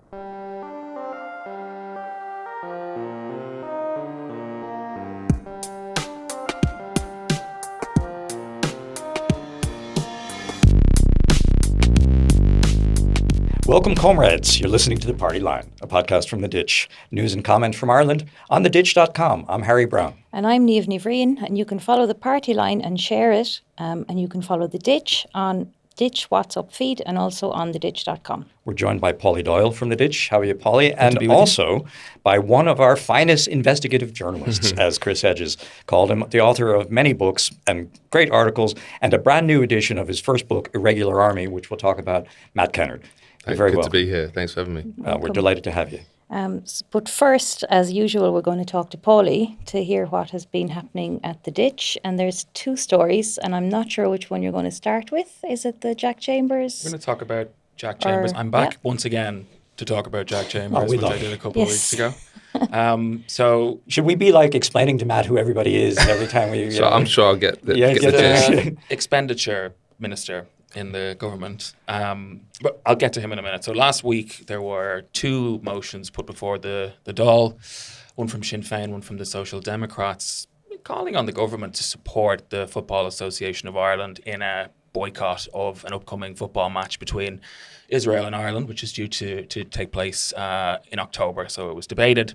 Welcome, comrades. You're listening to The Party Line, a podcast from The Ditch. News and comment from Ireland on theditch.com. I'm Harry Browne. And I'm Niamh, Bhriain, and you can follow The Party Line and share it. And you can follow The Ditch on Ditch WhatsApp feed and also on theditch.com. We're joined by Paulie Doyle from The Ditch. How are you, Paulie? And also by one of our finest investigative journalists, as Chris Hedges called him, the author of many books and great articles, and a brand new edition of his first book, Irregular Army, which we'll talk about, Matt Kennard. Good to be here. Thanks for having me. We're delighted to have you. But first, as usual, we're going to talk to Paulie to hear what has been happening at the Ditch. And there's two stories, and I'm not sure which one you're going to start with. Is it the Jack Chambers? We're going to talk about Jack Chambers. I'm back once again to talk about Jack Chambers, which I did a couple of weeks ago. So should we be like explaining to Matt who everybody is every time we... So I'm sure I'll get the gist. Expenditure minister in the government. But I'll get to him in a minute. So last week there were two motions put before the Dáil, one from Sinn Féin, one from the Social Democrats, calling on the government to support the Football Association of Ireland in a boycott of an upcoming football match between Israel and Ireland, which is due to take place in October. So it was debated.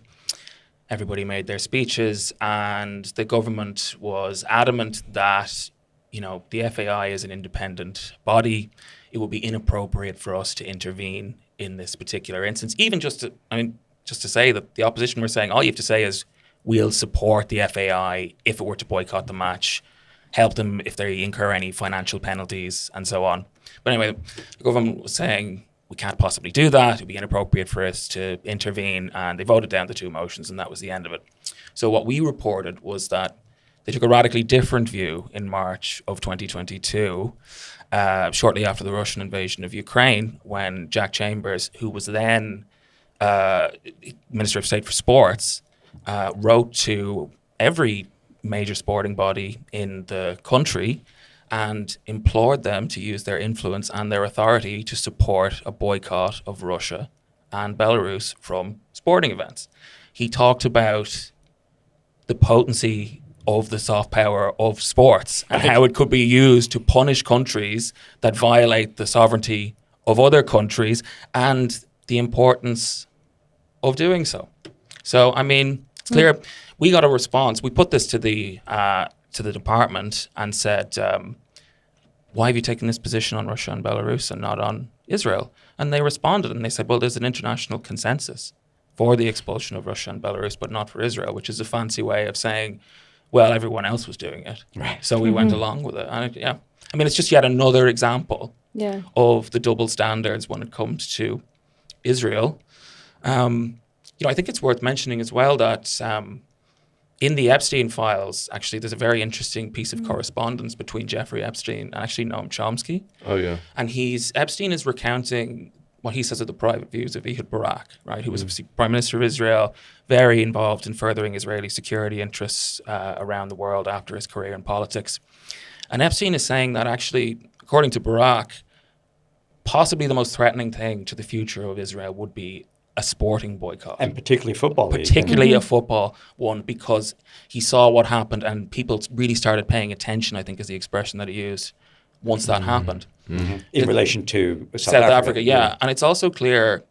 Everybody made their speeches, and the government was adamant that, you know, the FAI is an independent body. It would be inappropriate for us to intervene in this particular instance. Even just to say that the opposition were saying all you have to say is we'll support the FAI if it were to boycott the match, help them if they incur any financial penalties and so on. But anyway, the government was saying we can't possibly do that. It would be inappropriate for us to intervene, and they voted down the two motions, and that was the end of it. So what we reported was that they took a radically different view in March of 2022, shortly after the Russian invasion of Ukraine, when Jack Chambers, who was then Minister of State for Sports, wrote to every major sporting body in the country and implored them to use their influence and their authority to support a boycott of Russia and Belarus from sporting events. He talked about the potency of the soft power of sports and how it could be used to punish countries that violate the sovereignty of other countries and the importance of doing so. So, I mean, it's clear we got a response. We put this to the department and said, why have you taken this position on Russia and Belarus and not on Israel? And they responded and they said, well, there's an international consensus for the expulsion of Russia and Belarus, but not for Israel, which is a fancy way of saying, well, everyone else was doing it. Right. So we went along with it. And I mean, it's just yet another example of the double standards when it comes to Israel. I think it's worth mentioning as well that in the Epstein files, actually, there's a very interesting piece of correspondence between Jeffrey Epstein and actually Noam Chomsky. Oh, yeah. And Epstein is recounting what he says are the private views of Ehud Barak, right, who was obviously Prime Minister of Israel, very involved in furthering Israeli security interests around the world after his career in politics. And Epstein is saying that actually, according to Barak, possibly the most threatening thing to the future of Israel would be a sporting boycott. And particularly football. Particularly a football one, because he saw what happened and people really started paying attention, I think is the expression that he used, once that happened. Mm-hmm. In relation to South Africa, yeah. And it's also clear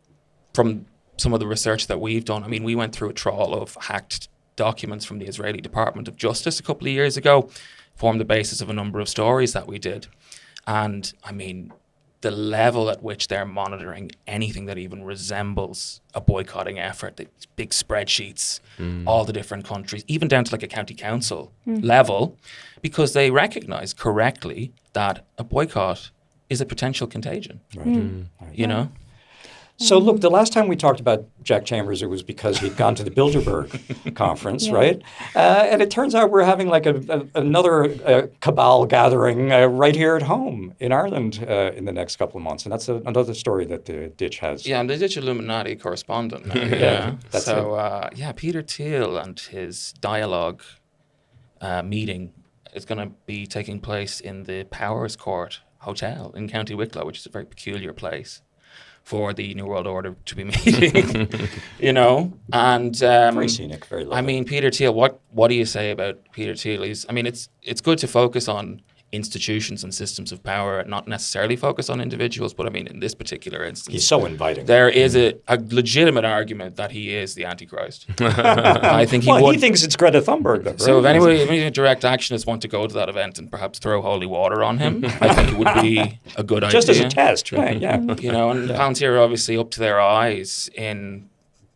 from some of the research that we've done. I mean, we went through a trawl of hacked documents from the Israeli Department of Justice a couple of years ago, formed the basis of a number of stories that we did. And I mean, the level at which they're monitoring anything that even resembles a boycotting effort, the big spreadsheets, all the different countries, even down to like a county council level, because they recognize correctly that a boycott is a potential contagion, you know? So look, the last time we talked about Jack Chambers, it was because he'd gone to the Bilderberg conference, right? And it turns out we're having like another cabal gathering right here at home in Ireland in the next couple of months. And that's another story that the Ditch has. Yeah, I'm the Ditch Illuminati correspondent now. Peter Thiel and his dialogue meeting is going to be taking place in the Powers Court Hotel in County Wicklow, which is a very peculiar place. for the New World Order to be meeting, you know. And very scenic, very lovely. I mean, Peter Thiel, what do you say about Peter Thiel? It's good to focus on institutions and systems of power and not necessarily focus on individuals, but I mean, in this particular instance, he's so inviting. There is a legitimate argument that he is the Antichrist. I think he thinks it's Greta Thunberg, though, right? So if any direct actionists want to go to that event and perhaps throw holy water on him, I think it would be a good idea. Just as a test, right? Yeah. You know, and Palantir are obviously up to their eyes in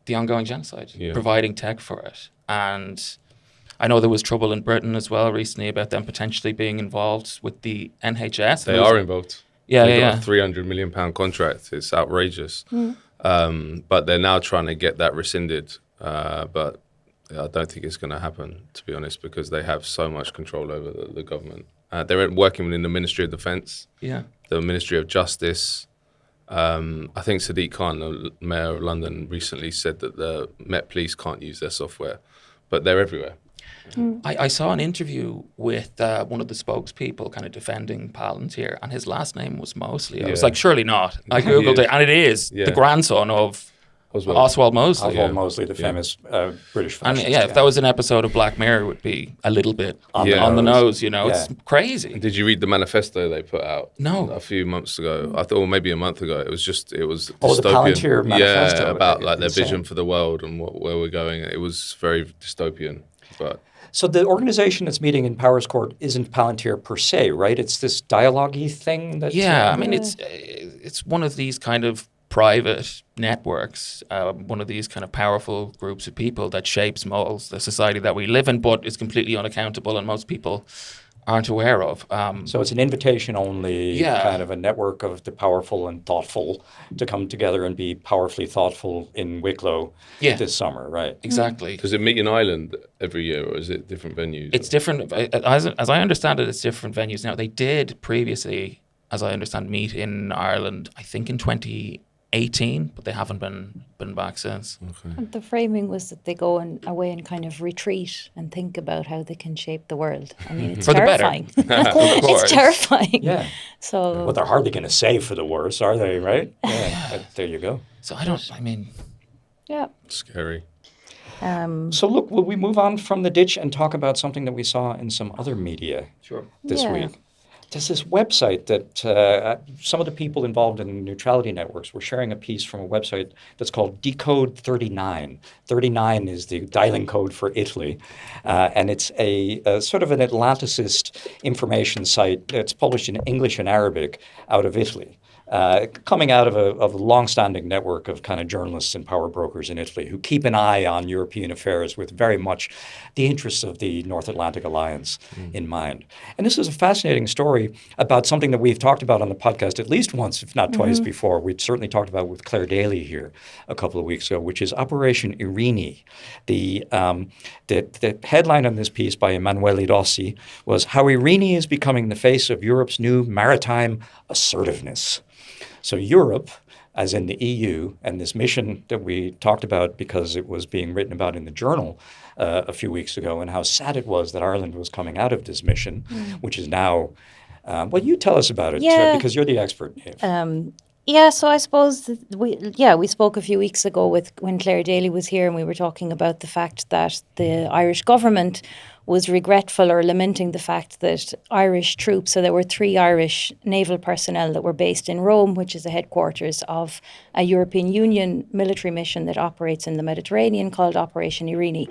the ongoing genocide, providing tech for it. And I know there was trouble in Britain as well recently about them potentially being involved with the NHS. They are involved. They got a £300 million contract. It's outrageous. But they're now trying to get that rescinded. But I don't think it's going to happen, to be honest, because they have so much control over the government. They're working within the Ministry of Defence, the Ministry of Justice. I think Sadiq Khan, the Mayor of London, recently said that the Met Police can't use their software, but they're everywhere. I saw an interview with one of the spokespeople kind of defending Palantir, and his last name was Mosley. I was like, surely not. I Googled it, and it is the grandson of Oswald Mosley. Oswald Mosley, the famous British fascist. And if that was an episode of Black Mirror, it would be a little bit on the nose, you know. It's crazy. Did you read the manifesto they put out? No. A few months ago. I thought, or maybe a month ago. It was dystopian. The Palantir manifesto. About like their vision for the world and where we're going. It was very dystopian. But so the organization that's meeting in Powers Court isn't Palantir per se, right? It's this dialogue-y thing. I mean, it's one of these kind of private networks, one of these kind of powerful groups of people that shapes molds the society that we live in, but is completely unaccountable and most people aren't aware of. So it's an invitation-only kind of a network of the powerful and thoughtful to come together and be powerfully thoughtful in Wicklow this summer, right? Exactly. Does it meet in Ireland every year, or is it different venues? It's different. As I understand it, it's different venues now. They did previously, as I understand, meet in Ireland, I think in 2018, but they haven't been back since. Okay. And the framing was that they go away and kind of retreat and think about how they can shape the world. I mean, it's terrifying. It's terrifying. Yeah. So, well, they're hardly going to say for the worse, are they? Right? Yeah. There you go. So scary. So look, will we move on from the ditch and talk about something that we saw in some other media this week? There's this website that some of the people involved in neutrality networks were sharing a piece from a website that's called Decode 39. 39 is the dialing code for Italy, and it's a sort of an Atlanticist information site that's published in English and Arabic out of Italy. Coming out of a long-standing network of kind of journalists and power brokers in Italy who keep an eye on European affairs with very much the interests of the North Atlantic Alliance in mind. And this is a fascinating story about something that we've talked about on the podcast at least once, if not twice before. We'd certainly talked about with Claire Daly here a couple of weeks ago, which is Operation Irini. The headline on this piece by Emanuele Rossi was How Irini is Becoming the Face of Europe's New Maritime Assertiveness. So Europe, as in the EU, and this mission that we talked about because it was being written about in the journal a few weeks ago, and how sad it was that Ireland was coming out of this mission, which is now, well, you tell us about it, because you're the expert, Niamh. So I suppose we spoke a few weeks ago when Claire Daly was here, and we were talking about the fact that the Irish government was regretful or lamenting the fact that Irish troops, so there were 3 Irish naval personnel that were based in Rome, which is the headquarters of a European Union military mission that operates in the Mediterranean called Operation Irini.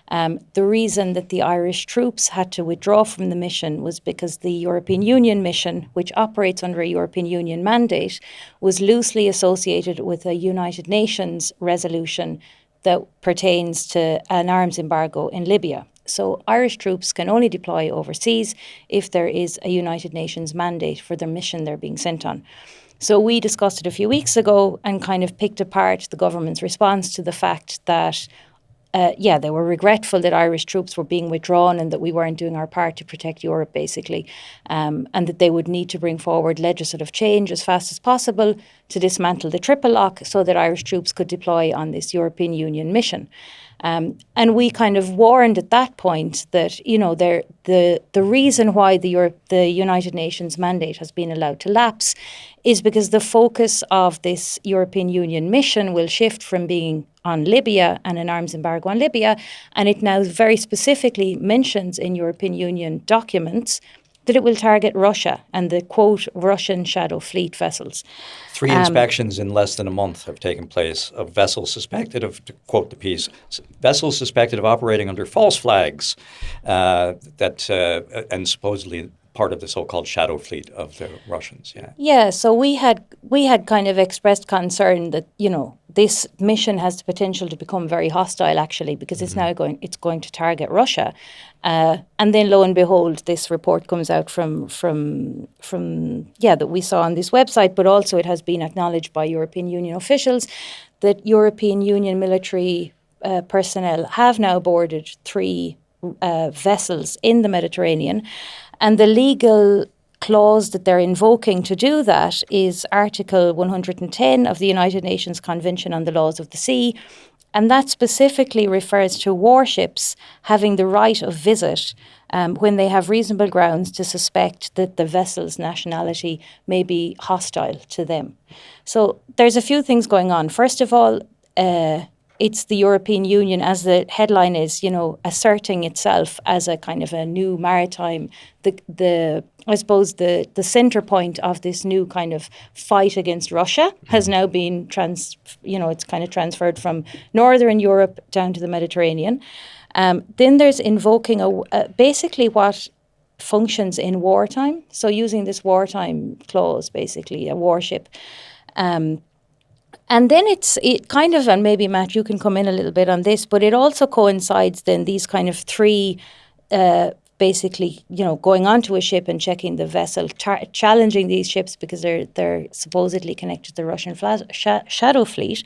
The reason that the Irish troops had to withdraw from the mission was because the European Union mission, which operates under a European Union mandate, was loosely associated with a United Nations resolution that pertains to an arms embargo in Libya. So Irish troops can only deploy overseas if there is a United Nations mandate for the mission they're being sent on. So we discussed it a few weeks ago and kind of picked apart the government's response to the fact that they were regretful that Irish troops were being withdrawn and that we weren't doing our part to protect Europe, basically, and that they would need to bring forward legislative change as fast as possible to dismantle the triple lock so that Irish troops could deploy on this European Union mission. And we kind of warned at that point that, you know, the reason why the United Nations mandate has been allowed to lapse is because the focus of this European Union mission will shift from being on Libya and an arms embargo on Libya, and it now very specifically mentions in European Union documents that it will target Russia and the, quote, Russian shadow fleet vessels. 3 inspections in less than a month have taken place of vessels suspected of, to quote the piece, vessels suspected of operating under false flags and supposedly part of the so-called shadow fleet of the Russians. Yeah. Yeah, so we had kind of expressed concern that, you know, this mission has the potential to become very hostile actually, because it's now going to target Russia. And then lo and behold, this report comes out from that we saw on this website, but also it has been acknowledged by European Union officials that European Union military personnel have now boarded 3 vessels in the Mediterranean. And the legal clause that they're invoking to do that is Article 110 of the United Nations Convention on the Laws of the Sea. And that specifically refers to warships having the right of visit when they have reasonable grounds to suspect that the vessel's nationality may be hostile to them. So there's a few things going on. First of all, it's the European Union, as the headline is, you know, asserting itself as a kind of a new maritime, I suppose the center point of this new kind of fight against Russia has now been it's kind of transferred from Northern Europe down to the Mediterranean. Then there's invoking basically what functions in wartime. So using this wartime clause, basically a warship. And then it kind of, and maybe Matt, you can come in a little bit on this, but it also coincides then these kind of 3, basically, you know, going onto a ship and checking the vessel, challenging these ships because they're supposedly connected to the Russian shadow fleet.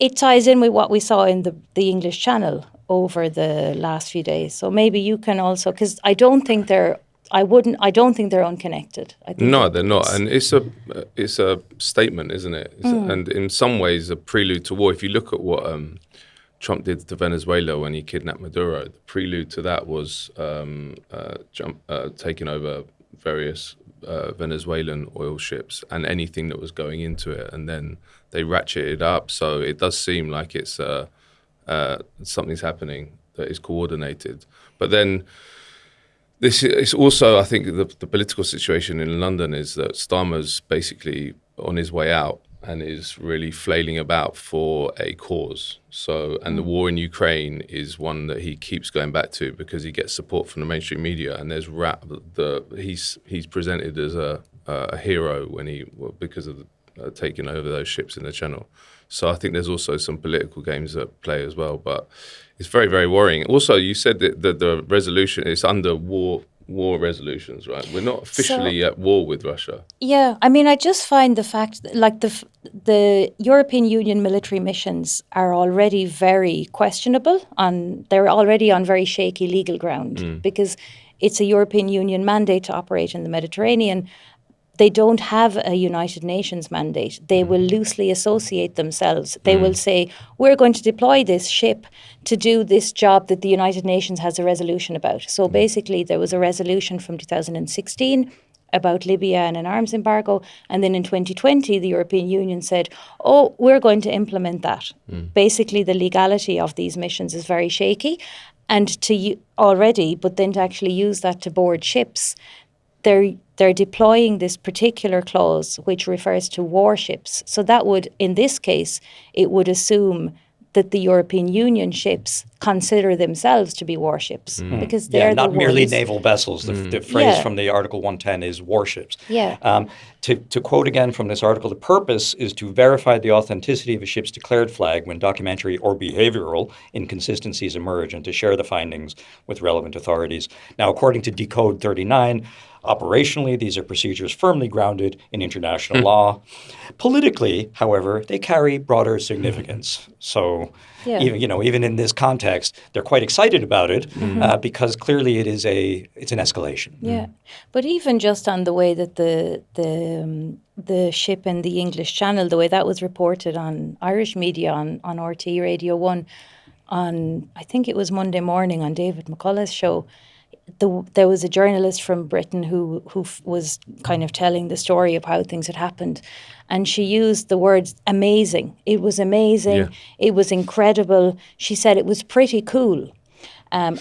It ties in with what we saw in the English Channel over the last few days. So maybe you can also, because I don't think they're unconnected. I think no, they're not, and it's a statement, isn't it? And in some ways, a prelude to war. If you look at what Trump did to Venezuela when he kidnapped Maduro, the prelude to that was taking over various Venezuelan oil ships and anything that was going into it, and then they ratcheted up. So it does seem like it's something's happening that is coordinated, but then. This is also, I think, the political situation in London is that Starmer's basically on his way out and is really flailing about for a cause. So, and the war in Ukraine is one that he keeps going back to because he gets support from the mainstream media. And there's he's presented as a hero because of taking over those ships in the Channel. So I think there's also some political games at play as well, but it's very, very worrying. Also, you said that the resolution is under war resolutions, right? We're not officially at war with Russia. Yeah, I mean, I just find the fact that, like, the European Union military missions are already very questionable. They're already on very shaky legal ground because it's a European Union mandate to operate in the Mediterranean. They don't have a United Nations mandate. They will loosely associate themselves. They will say, we're going to deploy this ship to do this job that the United Nations has a resolution about. So basically, there was a resolution from 2016 about Libya and an arms embargo. And then in 2020, the European Union said, oh, we're going to implement that. Basically, the legality of these missions is very shaky. And but then to actually use that to board ships, they're deploying this particular clause which refers to warships. So that would, in this case, it would assume that the European Union ships consider themselves to be warships because they're not the merely ones. naval vessels. The phrase from the Article 110 is warships. Yeah. To quote again from this article, the purpose is to verify the authenticity of a ship's declared flag when documentary or behavioral inconsistencies emerge and to share the findings with relevant authorities. Now, according to Decode 39, operationally, these are procedures firmly grounded in international law. Politically, however, they carry broader significance. So even in this context, they're quite excited about it because clearly it's an escalation. Yeah, but even just on the way that the the ship in the English Channel, the way that was reported on Irish media on RT Radio 1 on, I think it was Monday morning on David McCullough's show. There was a journalist from Britain who was kind of telling the story of how things had happened, and she used the words amazing. It was amazing. Yeah. It was incredible. She said it was pretty cool. And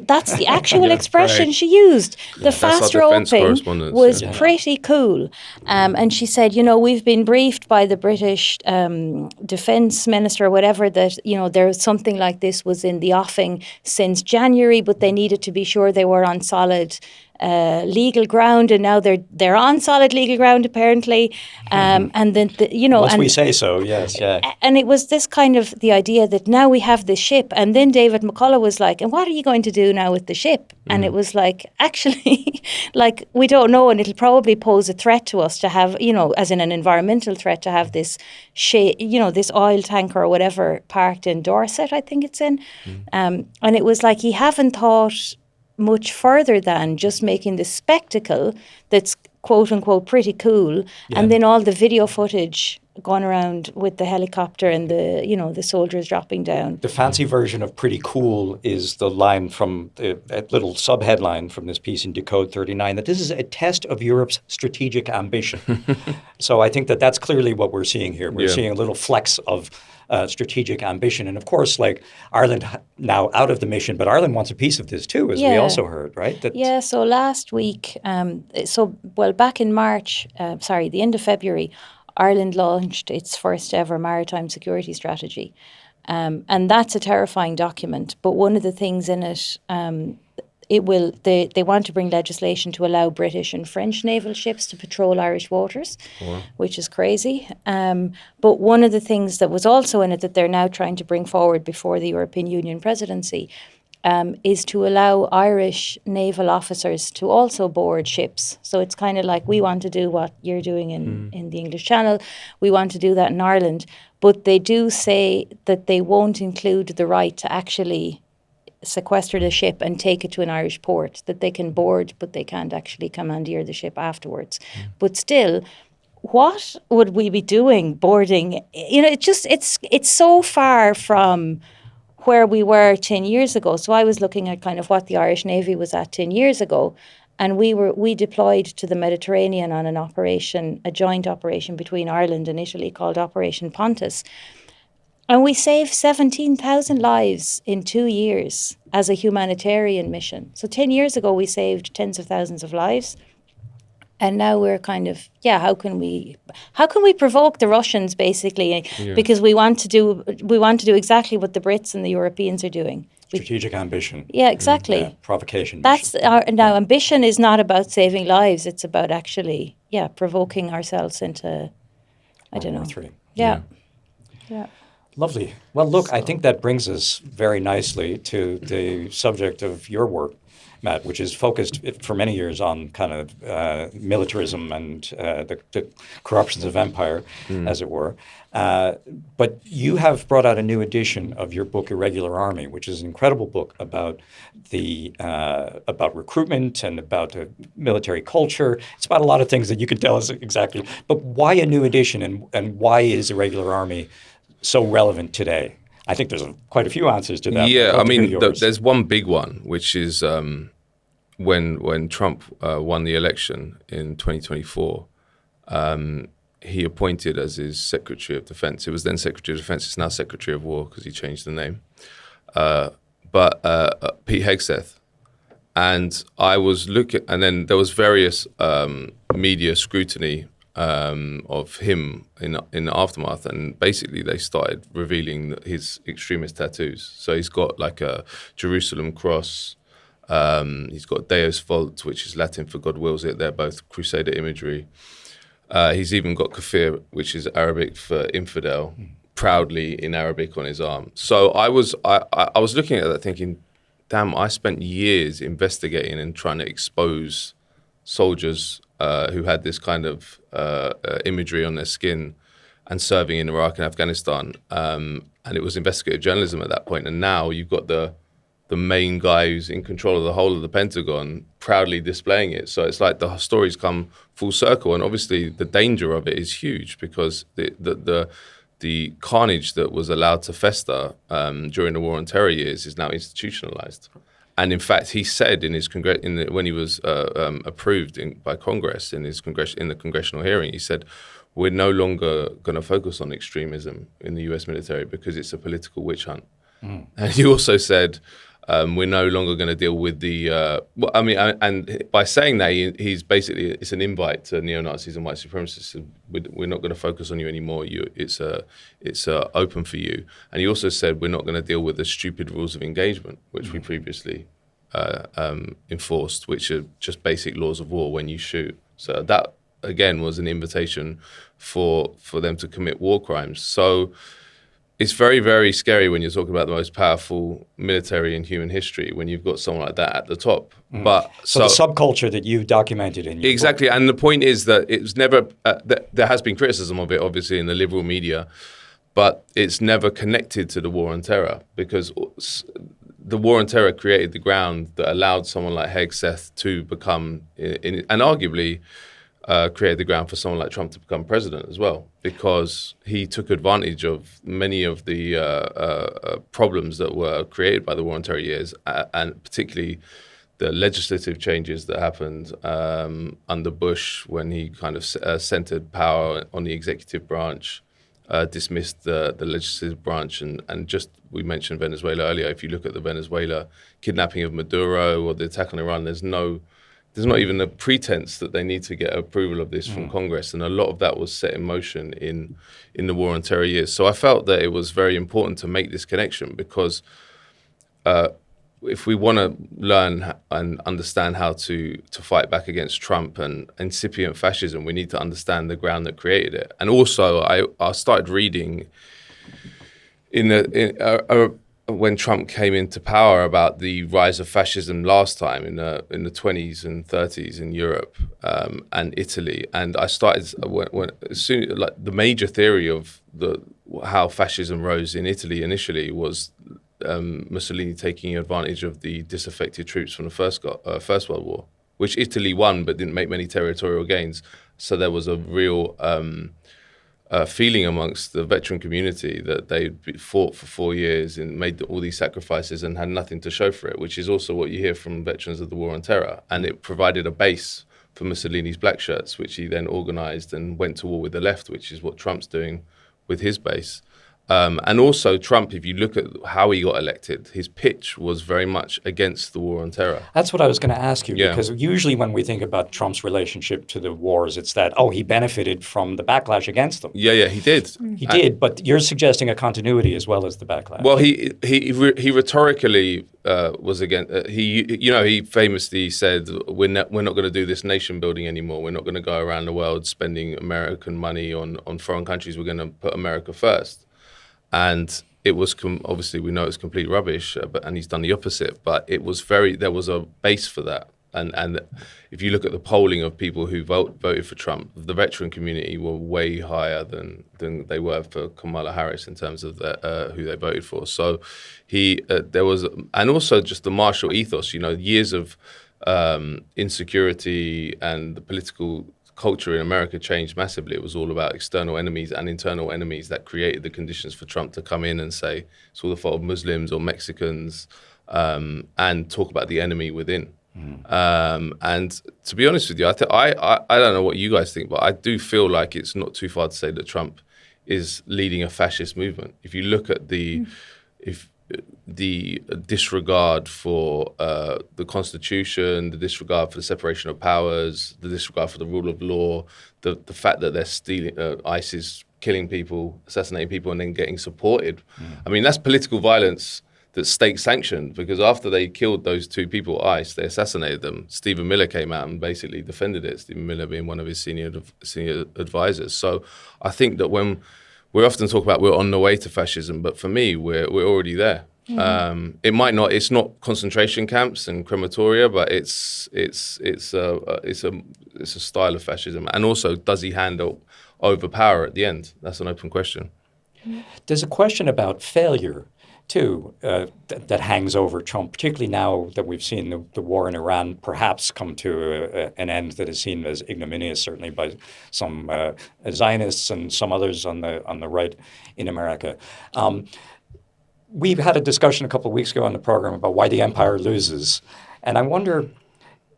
that's the actual expression right. she used. The That's our fast defence roping correspondent, was yeah. pretty cool. And she said, we've been briefed by the British defence minister or whatever that, there's something like this was in the offing since January, but they needed to be sure they were on solid legal ground, and now they're on solid legal ground apparently. And then Once we say so, yes, yeah. And it was this kind of the idea that now we have the ship, and then David McCullough was like, and what are you going to do now with the ship? And it was like, actually, like, we don't know, and it'll probably pose a threat to us to have, as in an environmental threat, to have this this oil tanker or whatever parked in Dorset, I think it's in. And it was like, he haven't thought much further than just making this spectacle that's quote unquote pretty cool, and then all the video footage going around with the helicopter and the soldiers dropping down. The fancy version of pretty cool is the line from a little sub-headline from this piece in Decode 39, that this is a test of Europe's strategic ambition. So I think that's clearly what we're seeing here. We're seeing a little flex of strategic ambition. And of course, like, Ireland now out of the mission, but Ireland wants a piece of this too, as we also heard, right? So last week, back in March, the end of February, Ireland launched its first ever maritime security strategy. And that's a terrifying document. But one of the things in it, they want to bring legislation to allow British and French naval ships to patrol Irish waters, which is crazy. But one of the things that was also in it that they're now trying to bring forward before the European Union presidency is to allow Irish naval officers to also board ships. So it's kind of like, we want to do what you're doing in the English Channel. We want to do that in Ireland. But they do say that they won't include the right to actually sequester the ship and take it to an Irish port, that they can board, but they can't actually commandeer the ship afterwards. But still, what would we be doing boarding? It's so far from where we were 10 years ago. So I was looking at kind of what the Irish Navy was at 10 years ago, and we deployed to the Mediterranean on a joint operation between Ireland and Italy called Operation Pontus. And we saved 17,000 lives in 2 years as a humanitarian mission. So 10 years ago, we saved tens of thousands of lives. And now we're kind of, how can we provoke the Russians, basically? Because we want to do exactly what the Brits and the Europeans are doing. Strategic ambition. Yeah, exactly. Provocation. That's ambition is not about saving lives. It's about actually, provoking ourselves into, I don't know. World War III. Yeah. Lovely. Well, look, I think that brings us very nicely to the subject of your work, Matt, which is focused for many years on kind of militarism and the corruptions of empire, as it were. But you have brought out a new edition of your book, Irregular Army, which is an incredible book about about recruitment and about military culture. It's about a lot of things that you can tell us exactly. But why a new edition, and why is Irregular Army so relevant today? I think there's quite a few answers to that. Yeah, I mean, there's one big one, which is when Trump won the election in 2024, he appointed as his Secretary of Defense. It was then Secretary of Defense. It's now Secretary of War because he changed the name. But Pete Hegseth. And I was looking, and then there was various media scrutiny of him in the aftermath, and basically they started revealing his extremist tattoos. So he's got like a Jerusalem cross, he's got Deus Vult, which is Latin for God wills it. They're both Crusader imagery. He's even got kafir, which is Arabic for infidel, proudly in Arabic on his arm. So I was looking at that thinking, damn, I spent years investigating and trying to expose soldiers who had this kind of imagery on their skin and serving in Iraq and Afghanistan. And it was investigative journalism at that point. And now you've got the the main guy who's in control of the whole of the Pentagon proudly displaying it. So it's like the stories come full circle, and obviously the danger of it is huge because the carnage that was allowed to fester during the War on Terror years is now institutionalized. And in fact, he said in his when he was approved by Congress in the congressional hearing, he said, "We're no longer going to focus on extremism in the U.S. military because it's a political witch hunt." And he also said, "We're no longer going to deal with the." And by saying that, he's basically it's an invite to neo-Nazis and white supremacists. We're not going to focus on you anymore. It's open for you. And he also said we're not going to deal with the stupid rules of engagement, which we previously enforced, which are just basic laws of war when you shoot. So that again was an invitation for them to commit war crimes. So. It's very, very scary when you're talking about the most powerful military in human history when you've got someone like that at the top. But so the subculture that you documented in your exactly, book. and the point is that it was never. There has been criticism of it, obviously, in the liberal media, but it's never connected to the War on Terror because the War on Terror created the ground that allowed someone like Hegseth to become, and arguably. Created the ground for someone like Trump to become president as well, because he took advantage of many of the problems that were created by the War on Terror years, and particularly the legislative changes that happened under Bush when he kind of centered power on the executive branch, dismissed the legislative branch, and just we mentioned Venezuela earlier. If you look at the Venezuela kidnapping of Maduro or the attack on Iran, there's not even a pretense that they need to get approval of this from Congress. And a lot of that was set in motion in the War on Terror years. So I felt that it was very important to make this connection because if we want to learn and understand how to fight back against Trump and incipient fascism, we need to understand the ground that created it. And also I started reading when Trump came into power about the rise of fascism last time in the 20s and 30s in Europe and Italy, and I started the major theory of how fascism rose in Italy initially was Mussolini taking advantage of the disaffected troops from the First World War, which Italy won but didn't make many territorial gains. So there was a real feeling amongst the veteran community that they fought for 4 years and made all these sacrifices and had nothing to show for it, which is also what you hear from veterans of the War on Terror. And it provided a base for Mussolini's black shirts, which he then organized and went to war with the left, which is what Trump's doing with his base. And also Trump, if you look at how he got elected, his pitch was very much against the War on Terror. That's what I was going to ask you, Yeah. because usually when we think about Trump's relationship to the wars, it's that, he benefited from the backlash against them. Yeah, he did. He did, but you're suggesting a continuity as well as the backlash. Well, he rhetorically was against. He famously said, "We're not going to do this nation building anymore. We're not going to go around the world spending American money on foreign countries. We're going to put America first." And it was obviously we know it's complete rubbish, and he's done the opposite. But there was a base for that. And if you look at the polling of people who voted for Trump, the veteran community were way higher than they were for Kamala Harris in terms of who they voted for. So there was, and also just the martial ethos. Years of insecurity and the political culture in America changed massively. It was all about external enemies and internal enemies that created the conditions for Trump to come in and say it's all the fault of Muslims or Mexicans, and talk about the enemy within. And to be honest with you, I don't know what you guys think, but I do feel like it's not too far to say that Trump is leading a fascist movement. If you look at the disregard for the Constitution, the disregard for the separation of powers, the disregard for the rule of law, the fact that they're stealing, ISIS killing people, assassinating people, and then getting supported. I mean, that's political violence that's state sanctioned, because after they killed those two people, ICE, they assassinated them. Stephen Miller came out and basically defended it, Stephen Miller being one of his senior advisors. So I think that when we often talk about we're on the way to fascism, but for me, we're already there. It's not concentration camps and crematoria, but it's a style of fascism. And also, does he hand over power at the end? That's an open question. There's a question about failure too, that hangs over Trump, particularly now that we've seen the war in Iran perhaps come to an end that is seen as ignominious, certainly by some Zionists and some others on the right in America. We've had a discussion a couple of weeks ago on the program about why the empire loses, and I wonder,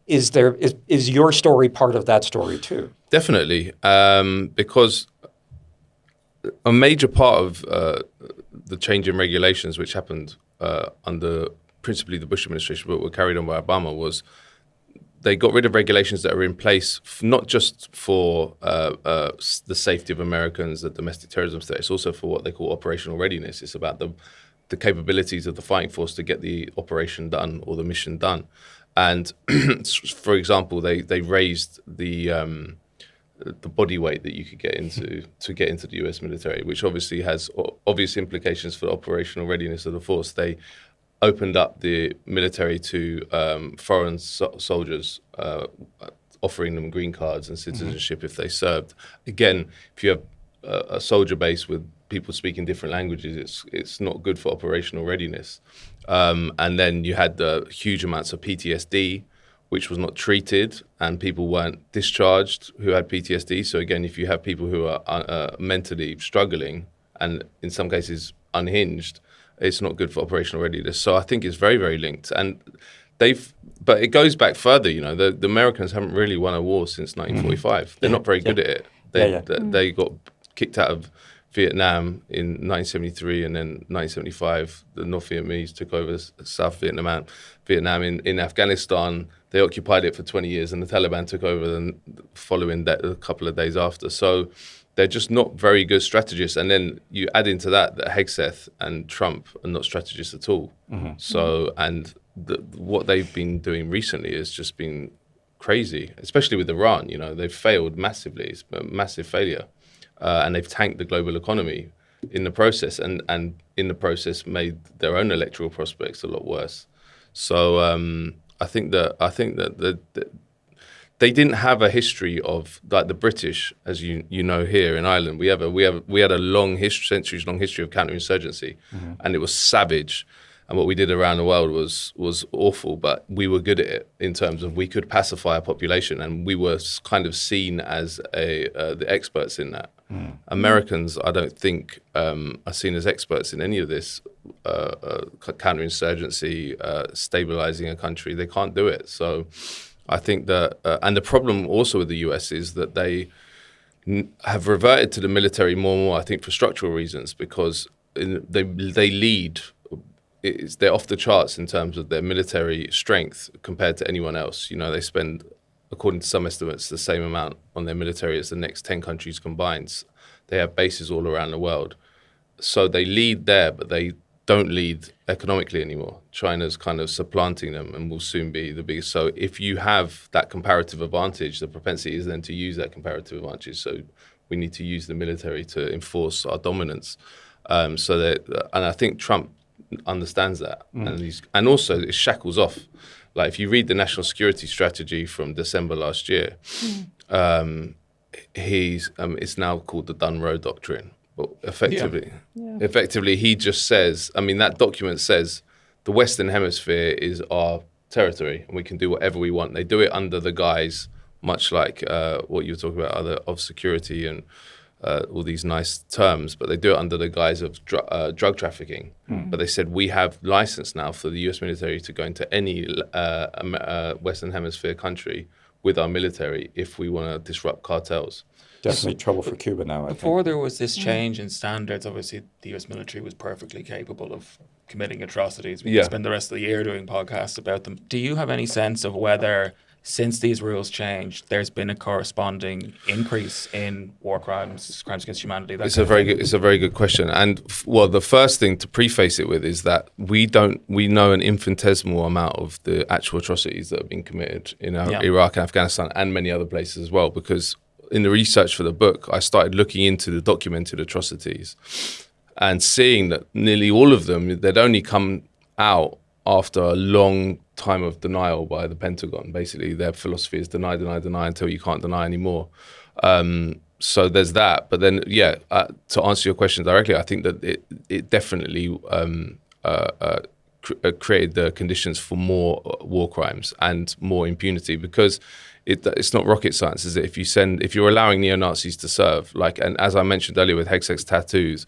is your story part of that story too? Definitely, because a major part of the change in regulations, which happened under principally the Bush administration, but were carried on by Obama, was they got rid of regulations that are in place not just for the safety of Americans, the domestic terrorism state. It's also for what they call operational readiness. It's about the capabilities of the fighting force to get the operation done or the mission done. And for example, they raised the body weight that you could get into to get into the US military, which obviously has obvious implications for the operational readiness of the force. They opened up the military to foreign soldiers, offering them green cards and citizenship if they served. Again, if you have a soldier base with people speaking different languages, it's not good for operational readiness. And then you had the huge amounts of PTSD, which was not treated, and people weren't discharged who had PTSD. So again, if you have people who are mentally struggling and in some cases unhinged, it's not good for operational readiness. So I think it's very, very linked. And but it goes back further. You know, the Americans haven't really won a war since 1945. They're not very good at it. They got kicked out of Vietnam in 1973, and then 1975, the North Vietnamese took over South Vietnam. In Afghanistan, they occupied it for 20 years, and the Taliban took over following that a couple of days after. So they're just not very good strategists. And then you add into that Hegseth and Trump are not strategists at all. So, and what they've been doing recently has just been crazy, especially with Iran. You know, they've failed massively. It's a massive failure. And they've tanked the global economy in the process, and in the process made their own electoral prospects a lot worse. So I think that they didn't have a history of, like the British, as you know here in Ireland. We had a long history, centuries-long history of counterinsurgency, and it was savage. And what we did around the world was awful, but we were good at it in terms of we could pacify a population, and we were kind of seen as the experts in that. Americans, I don't think, are seen as experts in any of this counterinsurgency, stabilizing a country. They can't do it. So I think that, and the problem also with the US is that they have reverted to the military more and more, I think, for structural reasons, because they lead. They're off the charts in terms of their military strength compared to anyone else. You know, they spend, according to some estimates, the same amount on their military as the next 10 countries combined. They have bases all around the world. So they lead there, but they don't lead economically anymore. China's kind of supplanting them and will soon be the biggest. So if you have that comparative advantage, the propensity is then to use that comparative advantage. So we need to use the military to enforce our dominance. And I think Trump understands that, and also it shackles off. Like if you read the national security strategy from December last year, it's now called the Dunroe Doctrine. But effectively, he just says, I mean, that document says the Western Hemisphere is our territory, and we can do whatever we want. They do it under the guise, much like what you were talking about, of security and all these nice terms, but they do it under the guise of drug trafficking. But they said, we have license now for the US military to go into any Western Hemisphere country with our military if we want to disrupt cartels. Definitely trouble for Cuba now, I think. Before there was this change in standards, obviously the US military was perfectly capable of committing atrocities. We could spend the rest of the year doing podcasts about them. Do you have any sense of whether, since these rules changed, there's been a corresponding increase in war crimes, crimes against humanity? It's a very good question. And well, the first thing to preface it with is that we know an infinitesimal amount of the actual atrocities that have been committed in Iraq and Afghanistan and many other places as well. Because in the research for the book, I started looking into the documented atrocities and seeing that nearly all of them, they'd only come out after a long time of denial by the Pentagon. Basically, their philosophy is deny until you can't deny anymore. So there's that. But then, to answer your question directly, I think that it definitely created the conditions for more war crimes and more impunity, because it's not rocket science, is it? If you're allowing neo-Nazis to serve, and as I mentioned earlier with hex tattoos,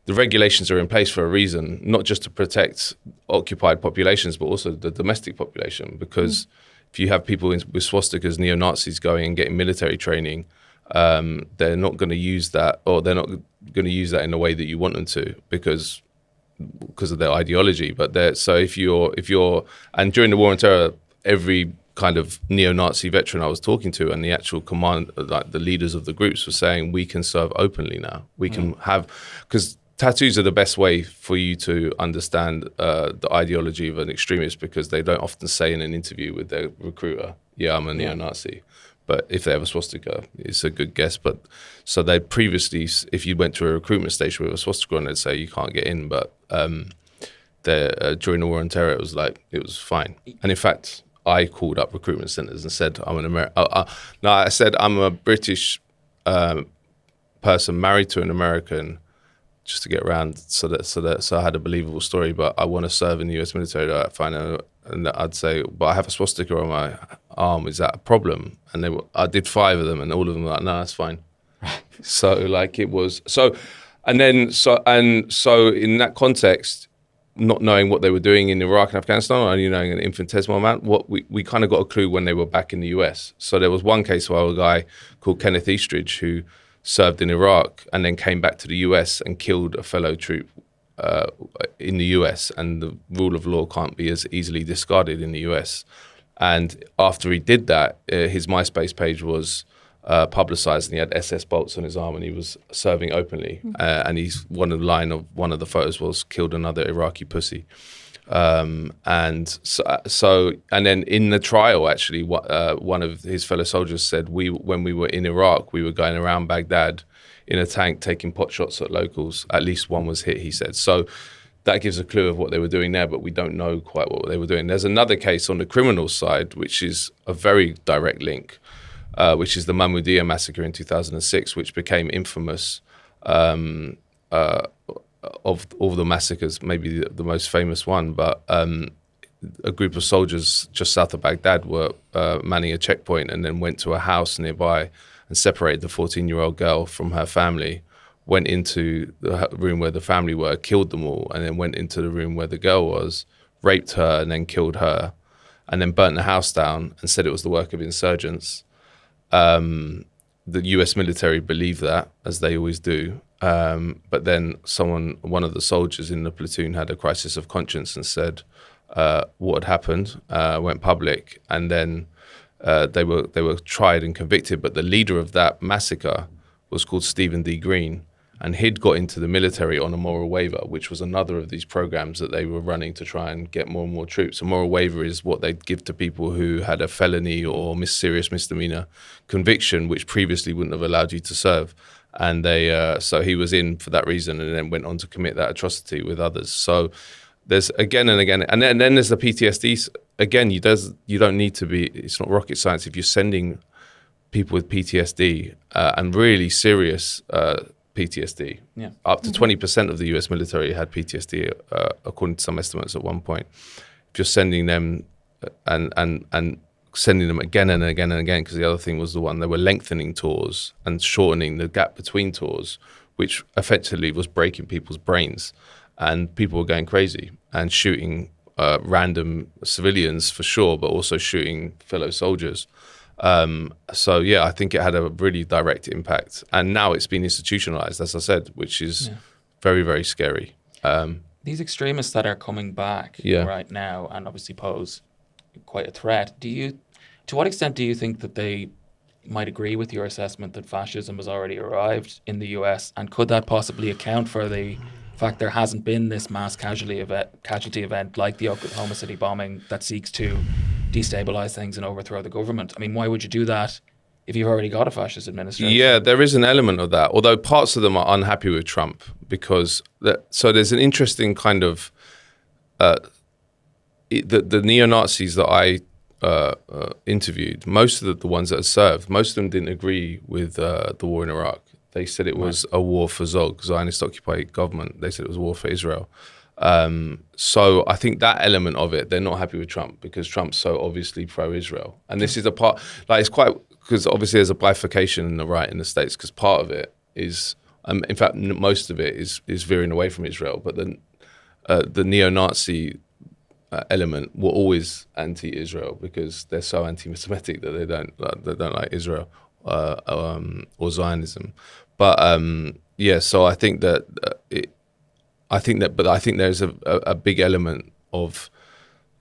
the regulations are in place for a reason, not just to protect occupied populations, but also the domestic population. Because if you have people with swastikas, neo-Nazis going and getting military training, they're not going to use that, or they're not going to use that in the way that you want them to, because of their ideology. But if you're and during the war on terror, every kind of neo-Nazi veteran I was talking to and the actual command, like the leaders of the groups, were saying, we can serve openly now. We can have, because tattoos are the best way for you to understand the ideology of an extremist, because they don't often say in an interview with their recruiter, yeah, I'm a neo-Nazi. But if they have a swastika, it's a good guess. But so they previously, if you went to a recruitment station with a swastika on, they'd say you can't get in. But during the war on terror, it was fine. And in fact, I called up recruitment centres and said, I'm an American. No, I said I'm a British person married to an American, just to get around, so I had a believable story. But I want to serve in the US military. And I'd say, but I have a swastika on my arm. Is that a problem? And I did 5 of them, and all of them were like, no, that's fine. So it was so, and then so in that context, not knowing what they were doing in Iraq and Afghanistan, only knowing an infinitesimal amount, we kind of got a clue when they were back in the US. So there was one case where a guy called Kenneth Eastridge, who served in Iraq and then came back to the US and killed a fellow troop in the US, and the rule of law can't be as easily discarded in the US. And after he did that, his MySpace page was publicized, and he had SS bolts on his arm, and he was serving openly. And one of the photos was killed another Iraqi pussy. And then in the trial, actually, one of his fellow soldiers said, when we were in Iraq, we were going around Baghdad in a tank taking pot shots at locals. At least one was hit, he said. So that gives a clue of what they were doing there, but we don't know quite what they were doing. There's another case on the criminal side, which is a very direct link, which is the Mahmoudiya massacre in 2006, which became infamous of all the massacres, maybe the most famous one. But a group of soldiers just south of Baghdad were manning a checkpoint, and then went to a house nearby and separated the 14-year-old girl from her family, went into the room where the family were, killed them all, and then went into the room where the girl was, raped her and then killed her, and then burnt the house down and said it was the work of insurgents. The US military believed that, as they always do. But then one of the soldiers in the platoon had a crisis of conscience and said what had happened, went public, and then they were tried and convicted. But the leader of that massacre was called Stephen D. Green, and he'd got into the military on a moral waiver, which was another of these programs that they were running to try and get more and more troops. A moral waiver is what they'd give to people who had a felony or serious misdemeanor conviction, which previously wouldn't have allowed you to serve. And so he was in for that reason, and then went on to commit that atrocity with others. So there's again and again, and then there's the PTSD. Again, you don't need to be. It's not rocket science. If you're sending people with PTSD and really serious PTSD, up to 20% of the US military had PTSD, according to some estimates at one point. If you're sending them and sending them again and again and again, because the other thing was the one they were lengthening tours and shortening the gap between tours, which effectively was breaking people's brains, and people were going crazy and shooting random civilians for sure, but also shooting fellow soldiers. So yeah, I think it had a really direct impact, and now it's been institutionalized, as I said, which is very, very scary. These extremists that are coming back right now and obviously pose quite a threat. To what extent do you think that they might agree with your assessment that fascism has already arrived in the US, and could that possibly account for the fact there hasn't been this mass casualty event like the Oklahoma City bombing that seeks to destabilize things and overthrow the government? I mean, why would you do that if you've already got a fascist administration? Yeah, there is an element of that, although parts of them are unhappy with Trump, because so there's an interesting kind of the neo-Nazis that I interviewed, most of the ones that served, most of them didn't agree with the war in Iraq. They said it was a war for Zog, Zionist occupied government. They said it was a war for Israel. So I think that element of it, they're not happy with Trump because Trump's so obviously pro-Israel. And this is a part, like it's quite, because obviously there's a bifurcation in the right in the States, because part of it is, in fact, most of it is veering away from Israel, but then the neo-Nazi element were always anti-Israel because they're so anti-Semitic that they don't like Israel or Zionism. But so I think that I think there's a big element of,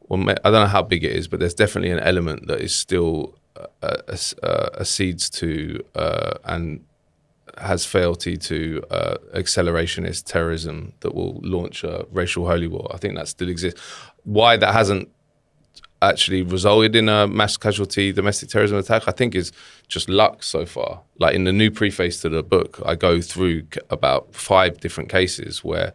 well, I don't know how big it is, but there's definitely an element that is still accedes to and has fealty to accelerationist terrorism that will launch a racial holy war. I think that still exists. Why that hasn't actually resulted in a mass casualty domestic terrorism attack, I think is just luck so far. Like in the new preface to the book, I go through about 5 different cases where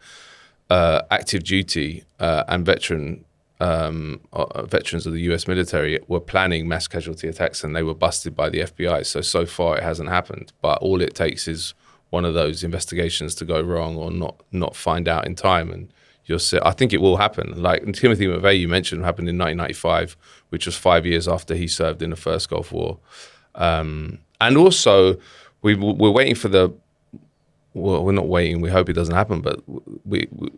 active duty and veterans of the US military were planning mass casualty attacks and they were busted by the FBI. So far it hasn't happened, but all it takes is one of those investigations to go wrong or not find out in time, and I think it will happen. Like Timothy McVeigh, you mentioned, happened in 1995, which was 5 years after he served in the first Gulf War. And also, we're waiting for we're not waiting, we hope it doesn't happen, but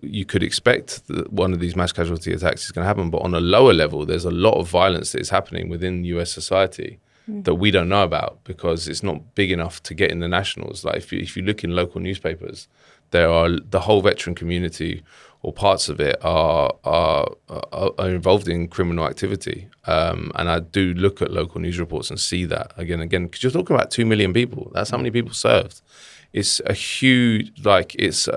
you could expect that one of these mass casualty attacks is going to happen. But on a lower level, there's a lot of violence that is happening within US society that we don't know about because it's not big enough to get in the nationals. Like if you look in local newspapers, the whole veteran community or parts of it are involved in criminal activity. And I do look at local news reports and see that again, because you're talking about 2 million people. That's how many people served. It's a huge, that's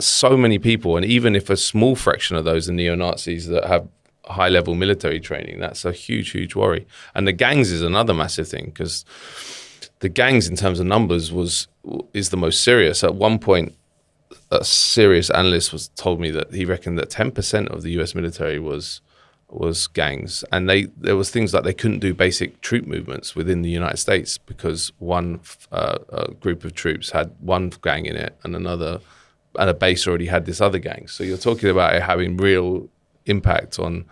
so many people. And even if a small fraction of those are neo-Nazis that have high-level military training, that's a huge, huge worry. And the gangs is another massive thing because the gangs in terms of numbers is the most serious. At one point, a serious analyst told me that he reckoned that 10% of the US military was gangs, and there was things like they couldn't do basic troop movements within the United States because one group of troops had one gang in it and a base already had this other gang. So you're talking about it having real impact on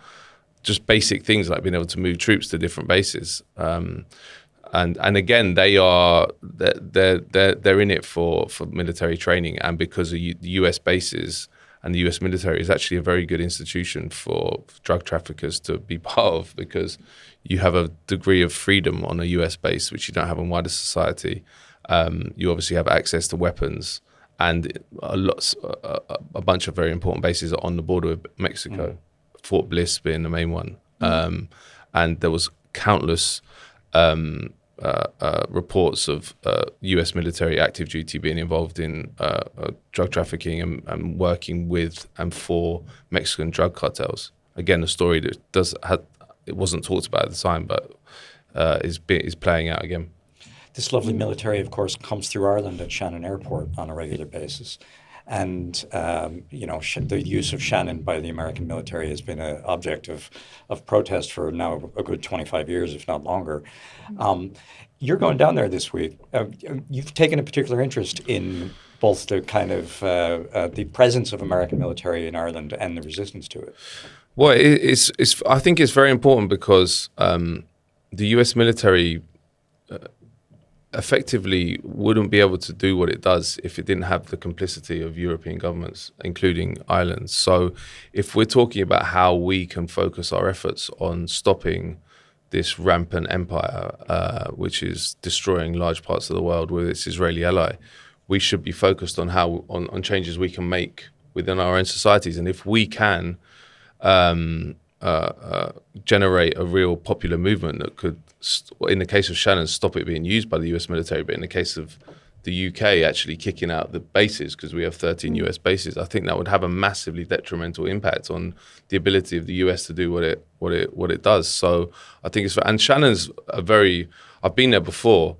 just basic things like being able to move troops to different bases. And again, they're in it for military training, and because the US bases and the US military is actually a very good institution for drug traffickers to be part of because you have a degree of freedom on a US base which you don't have in wider society. You obviously have access to weapons, and a bunch of very important bases are on the border with Mexico, Fort Bliss being the main one. And there was countless reports of US military active duty being involved in drug trafficking and working with and for Mexican drug cartels. Again, a story that it wasn't talked about at the time, but is playing out again. This lovely military, of course, comes through Ireland at Shannon Airport on a regular basis. And, the use of Shannon by the American military has been an object of protest for now a good 25 years, if not longer. You're going down there this week. You've taken a particular interest in both the kind of the presence of American military in Ireland and the resistance to it. Well, I think it's very important because the US military effectively wouldn't be able to do what it does if it didn't have the complicity of European governments, including Ireland. So if we're talking about how we can focus our efforts on stopping this rampant empire, which is destroying large parts of the world with its Israeli ally, we should be focused on on changes we can make within our own societies. And if we can generate a real popular movement that could, in the case of Shannon, stop it being used by the US military, but in the case of the UK actually kicking out the bases, because we have 13 US bases, I think that would have a massively detrimental impact on the ability of the US to do what it does. So I think and Shannon's I've been there before.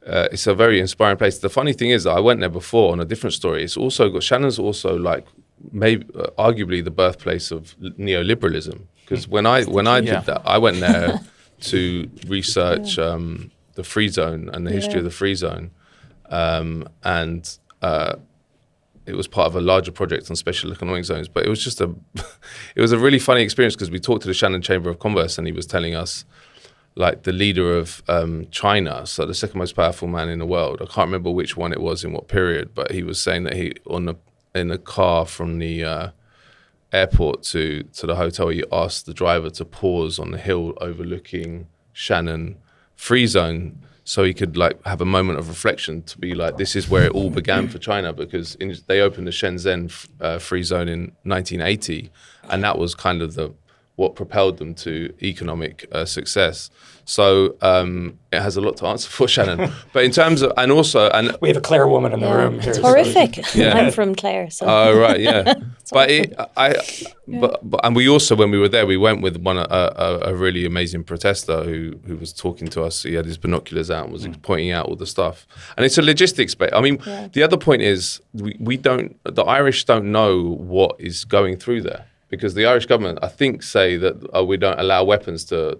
It's a very inspiring place. The funny thing is that I went there before on a different story. Shannon's also like maybe arguably the birthplace of neoliberalism, because when I did that, I went there to research the free zone and the history of the free zone, and it was part of a larger project on special economic zones. But it was just it was a really funny experience because we talked to the Shannon Chamber of Commerce and he was telling us, like, the leader of China, so the second most powerful man in the world. I can't remember which one it was in what period, but he was saying that in the car from the airport to the hotel, he asked the driver to pause on the hill overlooking Shannon Free Zone so he could like have a moment of reflection to be like, this is where it all began for China, because they opened the Shenzhen Free Zone in 1980, and that was kind of what propelled them to economic success. So it has a lot to answer for, Shannon. But in terms of, and we have a Clare woman in the room here. It's horrific. So, I'm from Clare, so. Oh right, yeah. And we also, when we were there, we went with a really amazing protester who was talking to us. He had his binoculars out and was pointing out all the stuff. And it's a logistics bit. I mean, the other point is the Irish don't know what is going through there. Because the Irish government, I think, say that we don't allow weapons to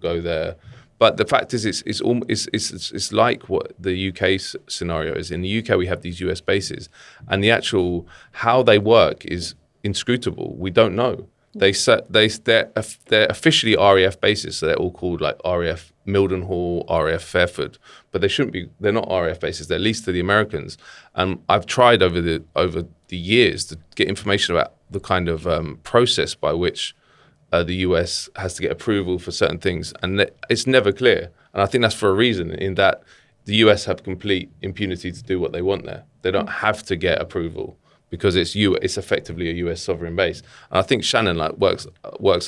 go there, but the fact is, it's like what the UK scenario is. In the UK, we have these US bases, and the actual how they work is inscrutable. We don't know. They're officially RAF bases, so they're all called like RAF Mildenhall, RAF Fairford, but they shouldn't be. They're not RAF bases. They're leased to the Americans, and I've tried over the years to get information about the kind of process by which the US has to get approval for certain things, and it's never clear. And I think that's for a reason, in that the US have complete impunity to do what they want there. They don't have to get approval because it's effectively a US sovereign base. And I think Shannon works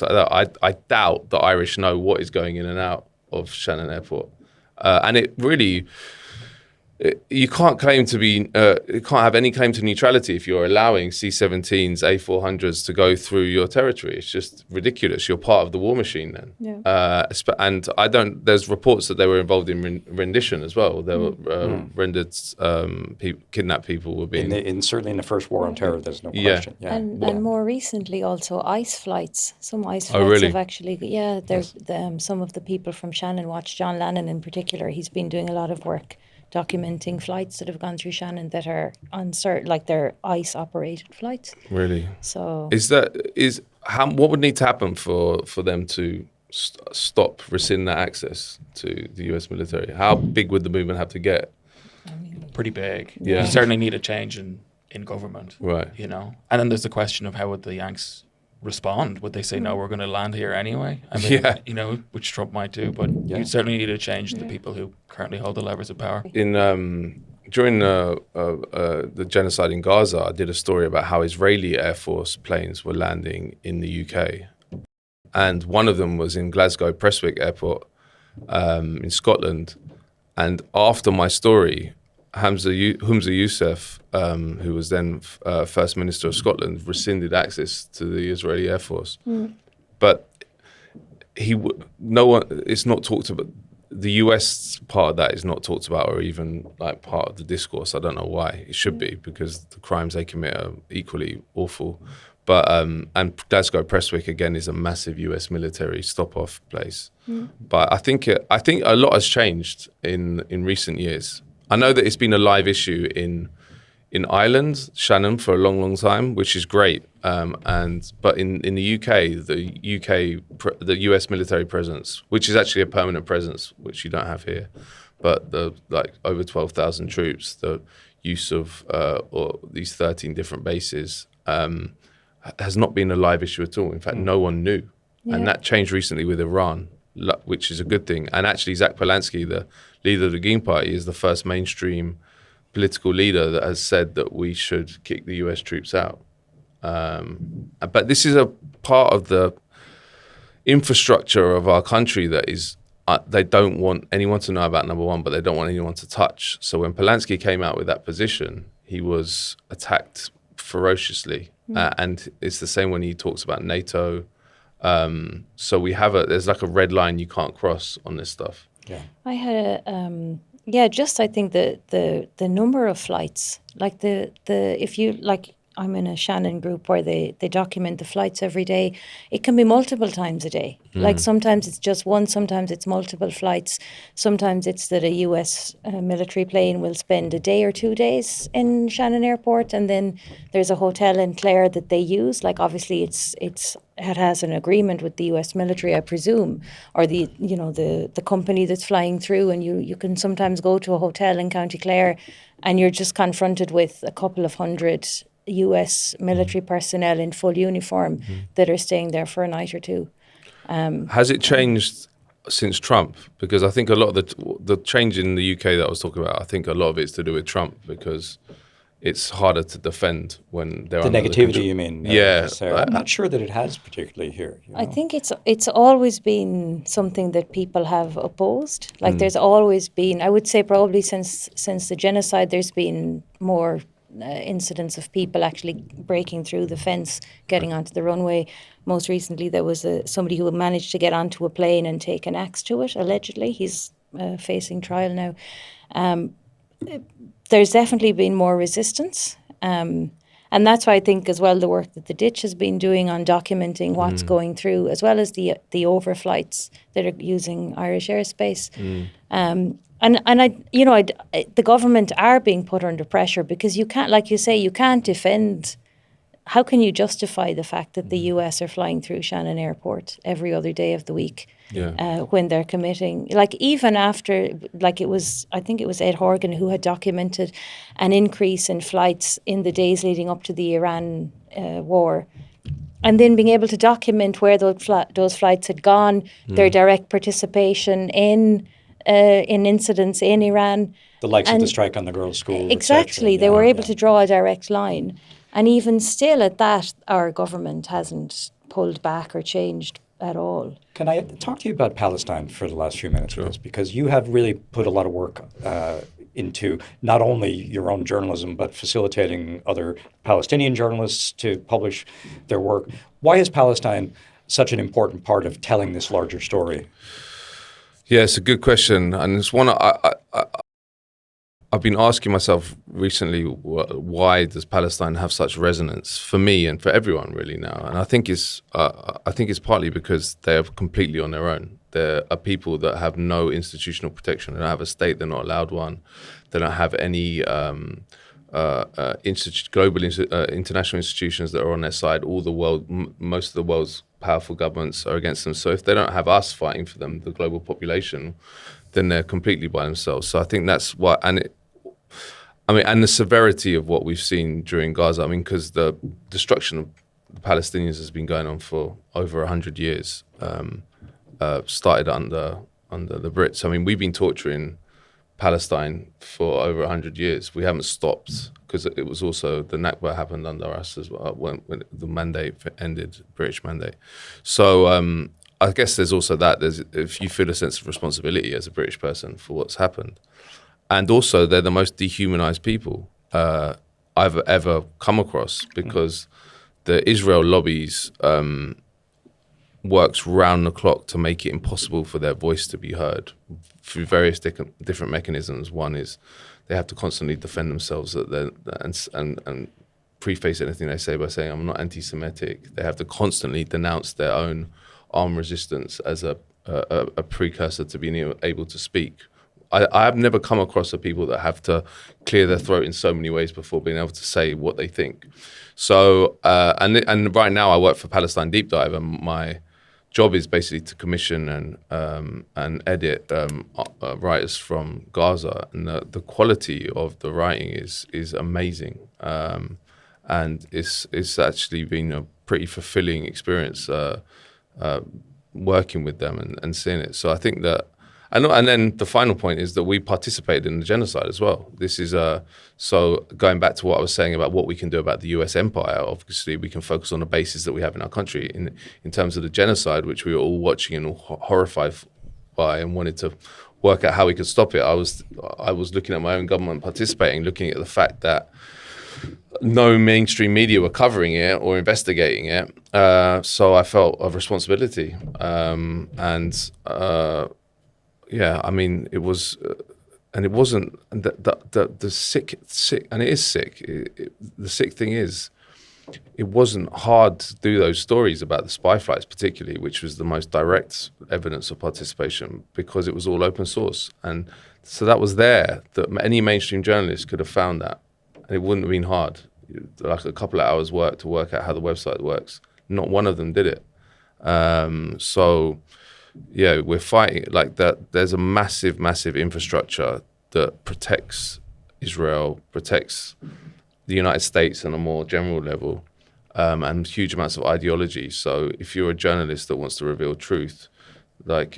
like that. I doubt the Irish know what is going in and out of Shannon Airport, and it really. You can't claim to be. You can't have any claim to neutrality if you're allowing C-17s, A-400s to go through your territory. It's just ridiculous. You're part of the war machine then. Yeah. And I don't. There's reports that they were involved in rendition as well. They were rendered. Kidnapped people were being. Certainly in the first war on terror. There's no question. Yeah. And more recently also ice flights. Some ice flights really? have actually. Yeah. There's some of the people from Shannon Watch. John Lannon in particular. He's been doing a lot of work documenting flights that have gone through Shannon that are uncertain, like they're ice operated flights. Really? So what would need to happen for them to stop rescind that access to the US military? How big would the movement have to get? Pretty big. Yeah. You certainly need a change in government. Right. You know. And then there's the question of how would the Yanks respond? Would they say, no, we're going to land here anyway? I mean, you know, which Trump might do, but you certainly need to change the people who currently hold the levers of power. During the genocide in Gaza, I did a story about how Israeli Air Force planes were landing in the UK. And one of them was in Glasgow Prestwick Airport in Scotland. And after my story, Humza Yousaf, who was then First Minister of Scotland, rescinded access to the Israeli Air Force. But it's not talked about. The US part of that is not talked about, or even like part of the discourse. I don't know why. It should be, because the crimes they commit are equally awful. But and Glasgow Prestwick again is a massive US military stop-off place. But I think a lot has changed in recent years. I know that it's been a live issue in Ireland, Shannon, for a long, long time, which is great. But in the UK, the US military presence, which is actually a permanent presence, which you don't have here, but the over 12,000 troops, the use of these 13 different bases, has not been a live issue at all. In fact, no one knew, and that changed recently with Iran, which is a good thing. And actually, Zach Polanski, the leader of the Green Party, is the first mainstream political leader that has said that we should kick the US troops out. But this is a part of the infrastructure of our country that is, they don't want anyone to know about, number one, but they don't want anyone to touch. So when Polanski came out with that position, he was attacked ferociously. And it's the same when he talks about NATO. So there's like a red line you can't cross on this stuff. Yeah. I had I think the number of flights, like if you like I'm in a Shannon group where they document the flights every day. It can be multiple times a day. Like sometimes it's just one, sometimes it's multiple flights. Sometimes it's that a US military plane will spend a day or 2 days in Shannon Airport, and then there's a hotel in Clare that they use. Like obviously it has an agreement with the US military, I presume, or the company that's flying through, and you can sometimes go to a hotel in County Clare and you're just confronted with a couple of hundred US military personnel in full uniform that are staying there for a night or two. Has it changed since Trump? Because I think a lot of the change in the UK that I was talking about, I think a lot of it's to do with Trump, because it's harder to defend when they're The under negativity, control. you mean? Yeah. Sarah? I'm not sure that it has particularly here. I think it's always been something that people have opposed. Like there's always been, I would say probably since the genocide, there's been more incidents of people actually breaking through the fence, getting onto the runway. Most recently, there was somebody who managed to get onto a plane and take an axe to it, allegedly. He's facing trial now. There's definitely been more resistance. And that's why I think as well the work that the Ditch has been doing on documenting what's going through, as well as the overflights that are using Irish airspace. And the government are being put under pressure, because you can't, like you say, you can't defend. How can you justify the fact that the US are flying through Shannon Airport every other day of the week when they're committing, like even after, like I think it was Ed Horgan who had documented an increase in flights in the days leading up to the Iran war, and then being able to document where those flights had gone, their direct participation in incidents in Iran. The likes of the strike on the girls' school. Exactly. They were able to draw a direct line. And even still at that, our government hasn't pulled back or changed at all. Can I talk to you about Palestine for the last few minutes of this? Because you have really put a lot of work into not only your own journalism, but facilitating other Palestinian journalists to publish their work. Why is Palestine such an important part of telling this larger story? Yeah, it's a good question. And it's one I've been asking myself recently, why does Palestine have such resonance for me and for everyone really now? And I think it's partly because they are completely on their own. There are people that have no institutional protection. They don't have a state. They're not allowed one. They don't have any international institutions that are on their side. All the world, most of the world's powerful governments are against them. So if they don't have us fighting for them, the global population, then they're completely by themselves. So I think that's why, and the severity of what we've seen during Gaza. I mean, because the destruction of the Palestinians has been going on for over 100 years. Started under the Brits. I mean, we've been torturing Palestine for over 100 years. We haven't stopped, because it was also the Nakba happened under us as well when the mandate ended, British mandate. So I guess there's also that. If you feel a sense of responsibility as a British person for what's happened. And also, they're the most dehumanized people I've ever come across, because the Israel lobbies works round the clock to make it impossible for their voice to be heard through various different mechanisms. One is they have to constantly defend themselves and preface anything they say by saying, I'm not anti-Semitic. They have to constantly denounce their own armed resistance as a precursor to being able to speak. I have never come across people that have to clear their throat in so many ways before being able to say what they think. So, and right now I work for Palestine Deep Dive, and my job is basically to commission and edit writers from Gaza, and the quality of the writing is amazing, and it's actually been a pretty fulfilling experience working with them and seeing it. So I think that. And then the final point is that we participated in the genocide as well. This is so going back to what I was saying about what we can do about the US empire. Obviously, we can focus on the bases that we have in our country. In terms of the genocide, which we were all watching and all horrified by, and wanted to work out how we could stop it. I was looking at my own government participating, looking at the fact that no mainstream media were covering it or investigating it. So I felt a responsibility, yeah, I mean, it was, and it wasn't the sick, and it is sick. The sick thing is, it wasn't hard to do those stories about the spy flights, particularly, which was the most direct evidence of participation, because it was all open source. And so that was there, that any mainstream journalist could have found that. And it wouldn't have been hard. Like a couple of hours work to work out how the website works. Not one of them did it. So, yeah, we're fighting like that. There's a massive, massive infrastructure that protects Israel, protects the United States on a more general level, and huge amounts of ideology. So if you're a journalist that wants to reveal truth, like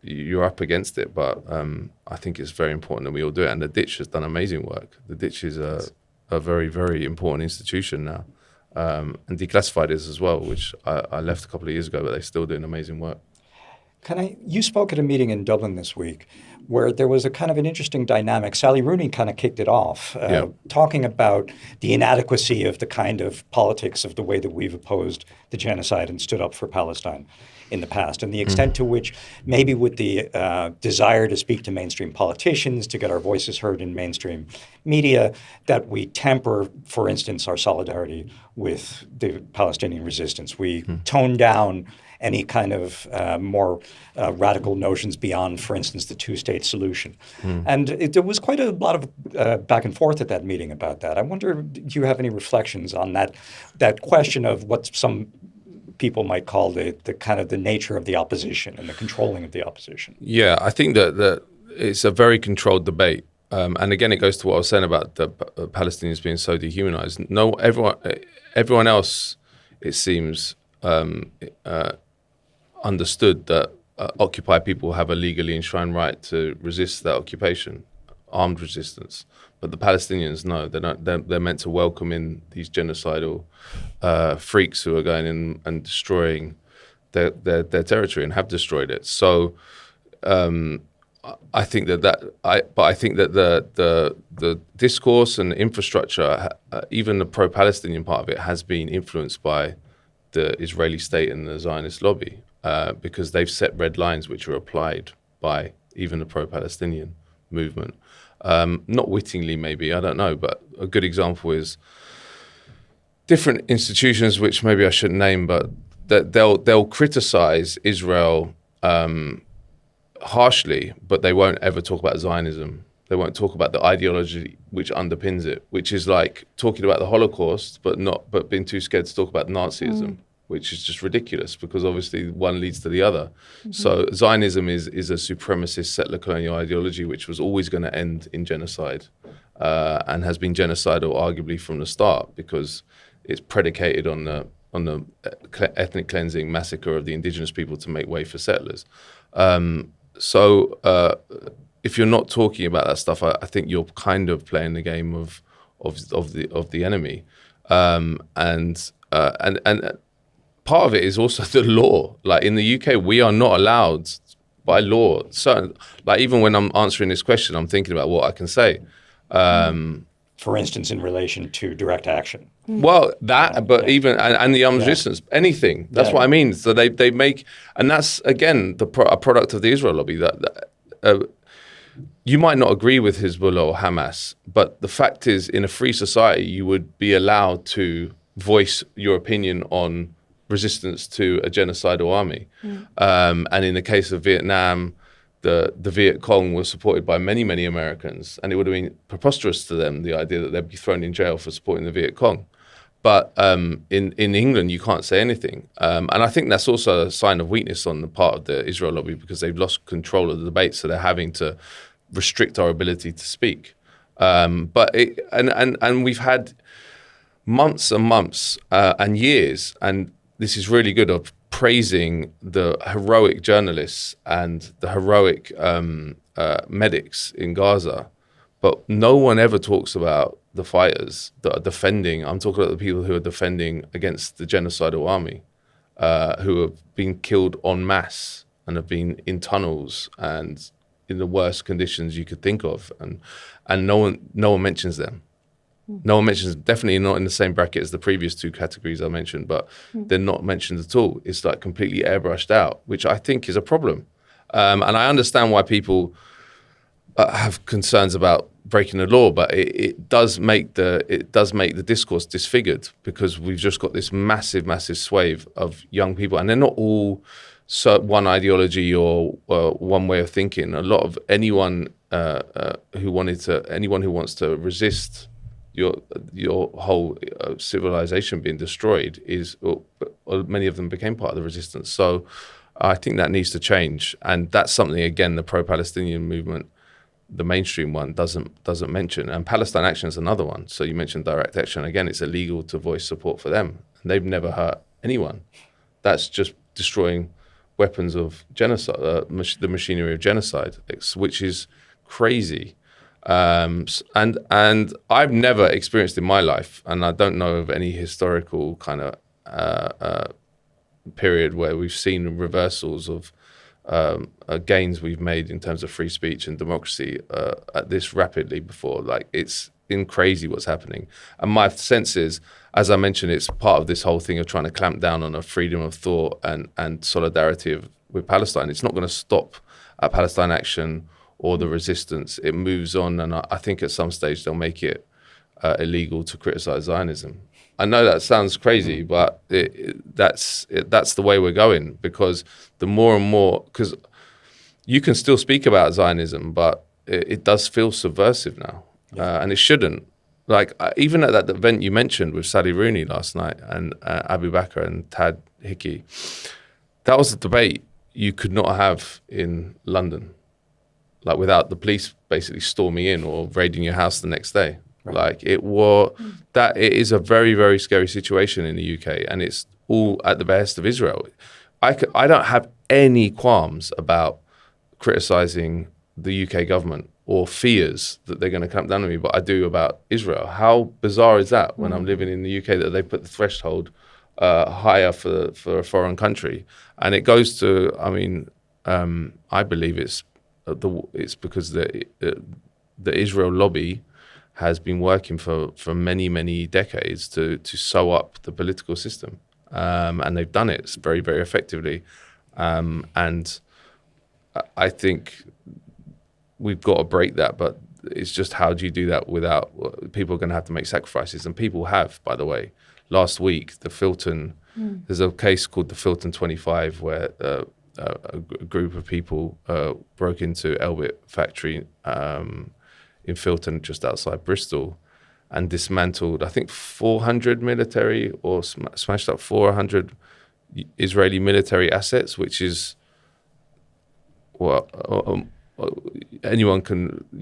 you're up against it. But I think it's very important that we all do it. And the Ditch has done amazing work. The Ditch is a very, very important institution now. And Declassified is as well, which I left a couple of years ago, but they're still doing amazing work. You spoke at a meeting in Dublin this week where there was a kind of an interesting dynamic. Sally Rooney kind of kicked it off, talking about the inadequacy of the kind of politics of the way that we've opposed the genocide and stood up for Palestine in the past, and the extent to which maybe with the desire to speak to mainstream politicians, to get our voices heard in mainstream media, that we temper, for instance, our solidarity with the Palestinian resistance. We tone down any kind of more radical notions beyond, for instance, the two-state solution. And there was quite a lot of back and forth at that meeting about that. I wonder, do you have any reflections on that question of what some people might call the kind of the nature of the opposition and the controlling of the opposition? Yeah, I think that it's a very controlled debate. And again, it goes to what I was saying about the Palestinians being so dehumanized. No, everyone else, it seems, understood that occupied people have a legally enshrined right to resist that occupation, armed resistance. But the Palestinians, no, they're meant to welcome in these genocidal freaks who are going in and destroying their territory and have destroyed it. So I think that the discourse and infrastructure, even the pro-Palestinian part of it, has been influenced by the Israeli state and the Zionist lobby. Because they've set red lines which are applied by even the pro-Palestinian movement. Not wittingly, maybe, I don't know, but a good example is different institutions, which maybe I shouldn't name, but that they'll criticize Israel harshly, but they won't ever talk about Zionism. They won't talk about the ideology which underpins it, which is like talking about the Holocaust, but being too scared to talk about Nazism. Which is just ridiculous, because obviously one leads to the other. So Zionism is a supremacist settler colonial ideology which was always going to end in genocide, and has been genocidal arguably from the start, because it's predicated on the ethnic cleansing massacre of the indigenous people to make way for settlers. So if you're not talking about that stuff, I think you're kind of playing the game of the enemy, and part of it is also the law. Like in the UK, we are not allowed by law. So, like even when I'm answering this question, I'm thinking about what I can say. For instance, in relation to direct action. Well, but even and the armed resistance, anything. That's what I mean. So they make, and that's again a product of the Israel lobby. That you might not agree with Hezbollah or Hamas, but the fact is, in a free society, you would be allowed to voice your opinion on resistance to a genocidal army. And in the case of Vietnam, the Viet Cong was supported by many, many Americans, and it would have been preposterous to them, the idea that they'd be thrown in jail for supporting the Viet Cong. But in England, you can't say anything. And I think that's also a sign of weakness on the part of the Israel lobby, because they've lost control of the debate, so they're having to restrict our ability to speak. But we've had months and months and years, and this is really good, of praising the heroic journalists and the heroic medics in Gaza. But no one ever talks about the fighters that are defending. I'm talking about the people who are defending against the genocidal army, who have been killed en masse and have been in tunnels and in the worst conditions you could think of. And no one mentions them. No one mentions, definitely not in the same bracket as the previous two categories I mentioned, but they're not mentioned at all. It's like completely airbrushed out, which I think is a problem. And I understand why people have concerns about breaking the law, but it does make the discourse disfigured, because we've just got this massive swathe of young people, and they're not all one ideology or one way of thinking. A lot of anyone who wants to resist your whole civilization being destroyed many of them became part of the resistance. So I think that needs to change, and that's something, again, the pro-Palestinian movement, the mainstream one, doesn't mention. And Palestine Action is another one. So you mentioned Direct Action. Again, it's illegal to voice support for them, and they've never hurt anyone. That's just destroying weapons of genocide, the machinery of genocide, which is crazy. And I've never experienced in my life, and I don't know of any historical kind of period where we've seen reversals of gains we've made in terms of free speech and democracy at this rapidly before. Like, it's crazy what's happening. And my sense is, as I mentioned, it's part of this whole thing of trying to clamp down on a freedom of thought and solidarity with Palestine. It's not going to stop at Palestine Action or the resistance. It moves on, and I think at some stage they'll make it illegal to criticize Zionism. I know that sounds crazy, but that's the way we're going, because the more and more, because you can still speak about Zionism, but it does feel subversive now, and it shouldn't. Like, even at that event you mentioned with Sally Rooney last night and Abu Bakr and Tad Hickey, that was a debate you could not have in London, like, without the police basically storming in or raiding your house the next day. Right. Like, it is a very, very scary situation in the UK, and it's all at the behest of Israel. I don't have any qualms about criticizing the UK government or fears that they're going to clamp down on me, but I do about Israel. How bizarre is that when I'm living in the UK, that they put the threshold higher for a foreign country? And it goes to, I believe it's because the Israel lobby has been working for many, many decades to sew up the political system. And they've done it very, very effectively. And I think we've got to break that, but it's just, how do you do that without, people are going to have to make sacrifices, and people have, by the way. Last week, the Filton, there's a case called the Filton 25 where a group of people broke into Elbit factory in Filton, just outside Bristol, and dismantled, I think, 400 military, or smashed up 400 Israeli military assets, which is, you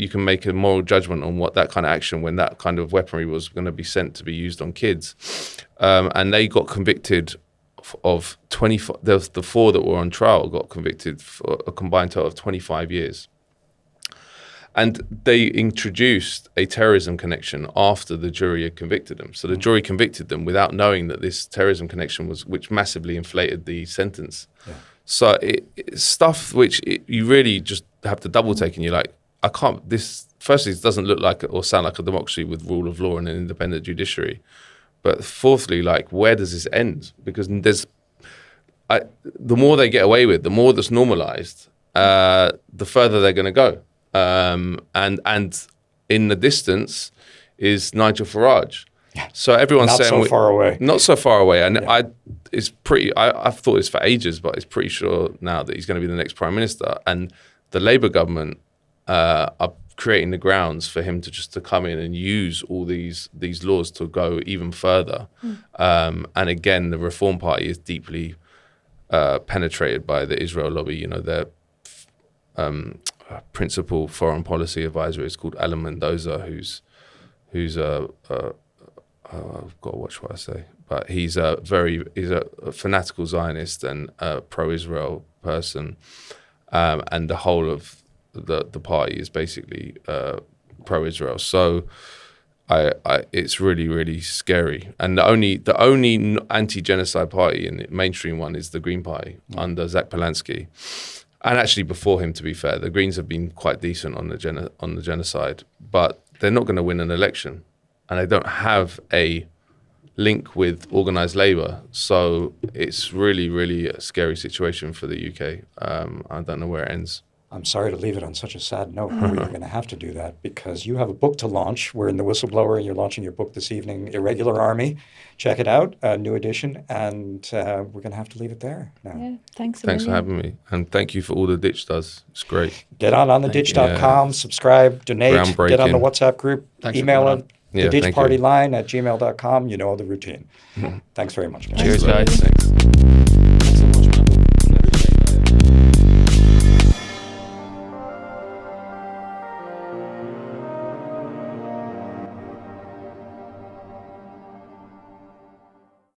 can make a moral judgment on what that kind of action, when that kind of weaponry was going to be sent to be used on kids. And they got convicted of 25, the four that were on trial got convicted for a combined total of 25 years. And they introduced a terrorism connection after the jury had convicted them. So the jury convicted them without knowing that this terrorism connection which massively inflated the sentence. Yeah. So it's stuff which you really just have to double take, and you're like, firstly, it doesn't look like or sound like a democracy with rule of law and an independent judiciary. But fourthly, like, where does this end? Because the more they get away with, the more that's normalized, the further they're going to go. And in the distance is Nigel Farage. Yeah. So everyone's saying not so far away. And yeah. I've thought this for ages, but it's pretty sure now that he's going to be the next prime minister. And the Labour government are creating the grounds for him to come in and use all these laws to go even further. And again, the Reform Party is deeply penetrated by the Israel lobby. You know, their principal foreign policy advisor is called Alan Mendoza, who's I've got to watch what I say, but he's a fanatical Zionist and a pro-Israel person, and the whole of the party is basically pro-Israel. So it's really, really scary. And the only anti-genocide party in the mainstream one is the Green Party under Zach Polanski. And actually, before him, to be fair, the Greens have been quite decent on the genocide, but they're not going to win an election, and they don't have a link with organised labour. So it's really, really a scary situation for the UK. I don't know where it ends. I'm sorry to leave it on such a sad note, but we're going to have to do that because you have a book to launch. We're in The Whistleblower, and you're launching your book this evening, Irregular Army. Check it out, a new edition, and we're going to have to leave it there now. Yeah, thanks. Thanks for having me, and thank you for all the Ditch does. It's great. Get on theditch.com, subscribe, donate, get on the WhatsApp group, email it, the Ditch Party line at gmail.com. You know the routine. Thanks very much, guys. Cheers, guys. Thanks.